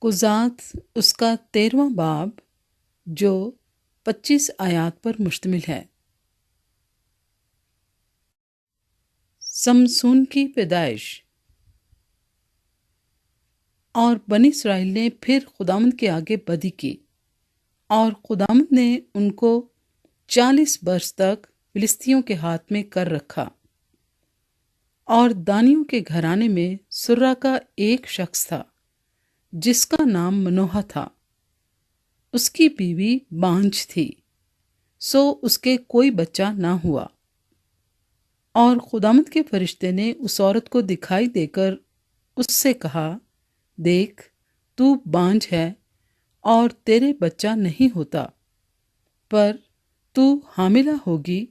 قضات اس کا 13واں باب جو 25 آیات پر مشتمل ہے۔ سمسون کی پیدائش۔ اور بنی اسرائیل نے پھر خداوند کے آگے بدی کی، اور خداوند نے ان کو 40 برس تک فلسطینیوں کے ہاتھ میں کر رکھا۔ اور دانیوں کے گھرانے میں سرہ کا ایک شخص تھا جس کا نام منوہا تھا۔ اس کی بیوی بانجھ تھی، سو اس کے کوئی بچہ نہ ہوا۔ اور خداوند کے فرشتے نے اس عورت کو دکھائی دے کر اس سے کہا، دیکھ، تو بانجھ ہے اور تیرے بچہ نہیں ہوتا، پر تو حاملہ ہوگی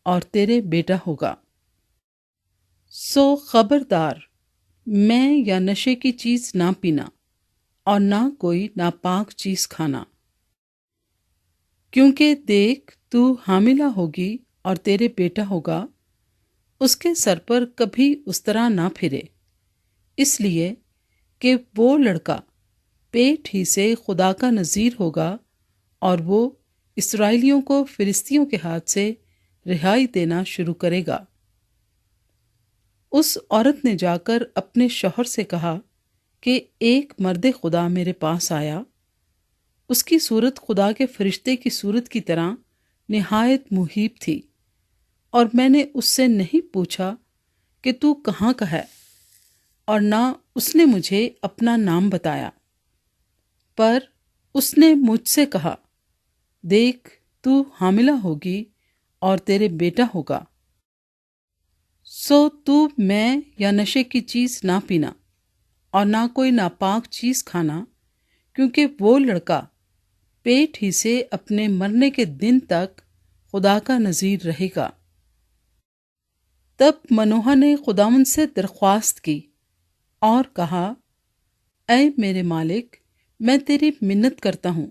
اور تیرے بیٹا ہوگا۔ سو خبردار، میں یا نشے کی چیز نہ پینا اور نہ کوئی ناپاک چیز کھانا، کیونکہ دیکھ، تو حاملہ ہوگی اور تیرے بیٹا ہوگا۔ اس کے سر پر کبھی اس طرح نہ پھرے، اس لیے کہ وہ لڑکا پیٹ ہی سے خدا کا نذیر ہوگا، اور وہ اسرائیلیوں کو فلسطینیوں کے ہاتھ سے رہائی دینا شروع کرے گا۔ اس عورت نے جا کر اپنے شوہر سے کہا کہ ایک مرد خدا میرے پاس آیا، اس کی صورت خدا کے فرشتے کی صورت کی طرح نہایت محیب تھی، اور میں نے اس سے نہیں پوچھا کہ تو کہاں کا ہے، اور نہ اس نے مجھے اپنا نام بتایا، پر اس نے مجھ سے کہا، دیکھ، تو حاملہ ہوگی اور تیرے بیٹا ہوگا۔ سو تو میں یا نشے کی چیز نہ پینا اور نہ کوئی ناپاک چیز کھانا، کیونکہ وہ لڑکا پیٹ ہی سے اپنے مرنے کے دن تک خدا کا نذیر رہے گا۔ تب منوہا نے خداوند سے درخواست کی اور کہا، اے میرے مالک، میں تیری منت کرتا ہوں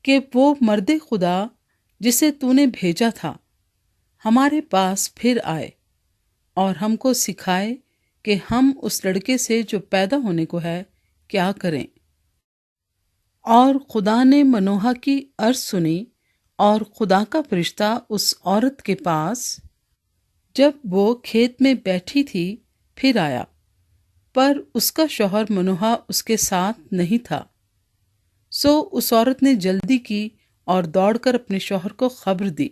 کہ وہ مرد خدا جسے تو نے بھیجا تھا ہمارے پاس پھر آئے، اور ہم کو سکھائے کہ ہم اس لڑکے سے جو پیدا ہونے کو ہے کیا کریں۔ اور خدا نے منوہا کی عرض سنی، اور خدا کا فرشتہ اس عورت کے پاس جب وہ کھیت میں بیٹھی تھی پھر آیا، پر اس کا شوہر منوہا اس کے ساتھ نہیں تھا۔ سو اس عورت نے جلدی کی اور دوڑ کر اپنے شوہر کو خبر دی،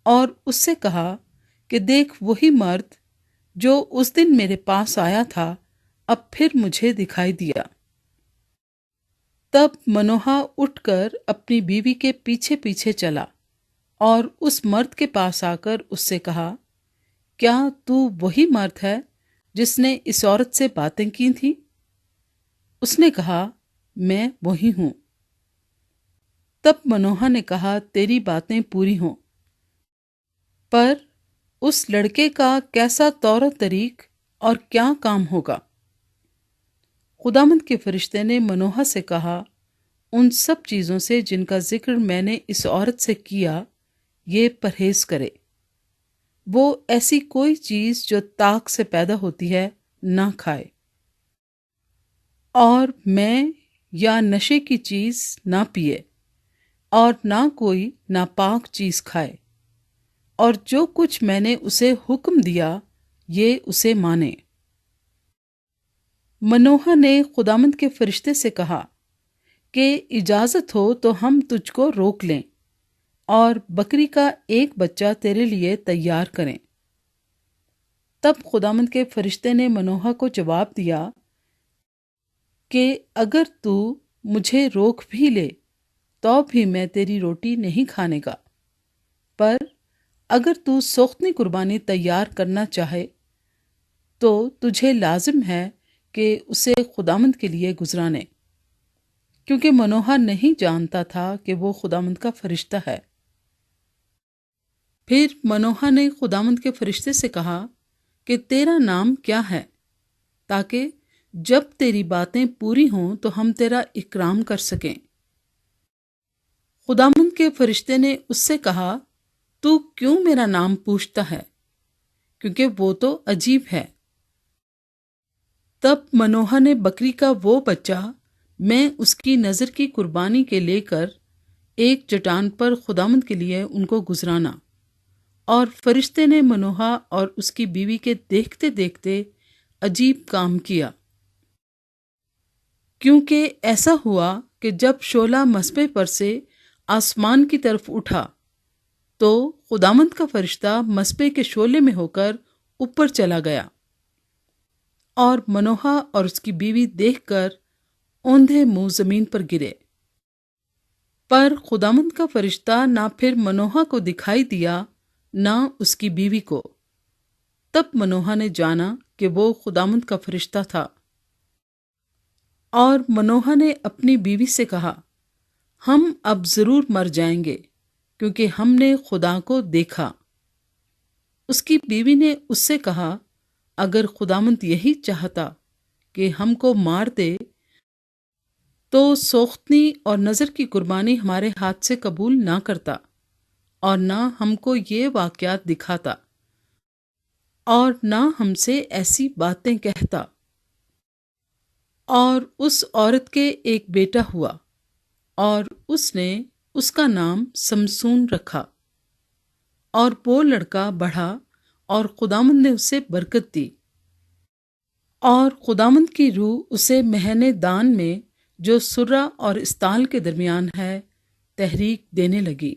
اور اس سے کہا کہ دیکھ، وہی مرد جو اس دن میرے پاس آیا تھا اب پھر مجھے دکھائی دیا۔ تب منوہا اٹھ کر اپنی بیوی کے پیچھے پیچھے چلا، اور اس مرد کے پاس آ کر اس سے کہا، کیا تو وہی مرد ہے جس نے اس عورت سے باتیں کی تھیں؟ اس نے کہا، میں وہی ہوں۔ تب منوہا نے کہا، تیری باتیں پوری ہوں، پر اس لڑکے کا کیسا طور و طریق اور کیا کام ہوگا؟ خداوند کے فرشتے نے منوہا سے کہا، ان سب چیزوں سے جن کا ذکر میں نے اس عورت سے کیا یہ پرہیز کرے۔ وہ ایسی کوئی چیز جو طاق سے پیدا ہوتی ہے نہ کھائے، اور میں یا نشے کی چیز نہ پیے، اور نہ کوئی ناپاک چیز کھائے، اور جو کچھ میں نے اسے حکم دیا یہ اسے مانے۔ منوہا نے خداوند کے فرشتے سے کہا کہ اجازت ہو تو ہم تجھ کو روک لیں اور بکری کا ایک بچہ تیرے لیے تیار کریں۔ تب خداوند کے فرشتے نے منوہا کو جواب دیا کہ اگر تو مجھے روک بھی لے تو بھی میں تیری روٹی نہیں کھانے گا، پر اگر تو سوختنی قربانی تیار کرنا چاہے تو تجھے لازم ہے کہ اسے خداوند کے لیے گزرانے، کیونکہ منوہا نہیں جانتا تھا کہ وہ خداوند کا فرشتہ ہے۔ پھر منوہا نے خداوند کے فرشتے سے کہا کہ تیرا نام کیا ہے، تاکہ جب تیری باتیں پوری ہوں تو ہم تیرا اکرام کر سکیں۔ خداوند کے فرشتے نے اس سے کہا، تو کیوں میرا نام پوچھتا ہے، کیونکہ وہ تو عجیب ہے۔ تب منوہا نے بکری کا وہ بچہ میں اس کی نظر کی قربانی کے لے کر ایک چٹان پر خداوند کے لیے ان کو گزرانا، اور فرشتے نے منوہا اور اس کی بیوی کے دیکھتے دیکھتے عجیب کام کیا، کیونکہ ایسا ہوا کہ جب شعلہ مصباح پر سے آسمان کی طرف اٹھا تو خداوند کا فرشتہ مصباح کے شعلے میں ہو کر اوپر چلا گیا، اور منوہا اور اس کی بیوی دیکھ کر اوندھے منہ زمین پر گرے۔ پر خداوند کا فرشتہ نہ پھر منوہا کو دکھائی دیا نہ اس کی بیوی کو۔ تب منوہا نے جانا کہ وہ خداوند کا فرشتہ تھا، اور منوہا نے اپنی بیوی سے کہا، ہم اب ضرور مر جائیں گے کیونکہ ہم نے خدا کو دیکھا۔ اس کی بیوی نے اس سے کہا، اگر خداوند یہی چاہتا کہ ہم کو مار دے تو سوختنی اور نذر کی قربانی ہمارے ہاتھ سے قبول نہ کرتا، اور نہ ہم کو یہ واقعات دکھاتا، اور نہ ہم سے ایسی باتیں کہتا۔ اور اس عورت کے ایک بیٹا ہوا، اور اس نے اس کا نام سمسون رکھا، اور وہ لڑکا بڑھا اور خداوند نے اسے برکت دی، اور خداوند کی روح اسے مہنے دان میں جو سرہ اور استال کے درمیان ہے تحریک دینے لگی۔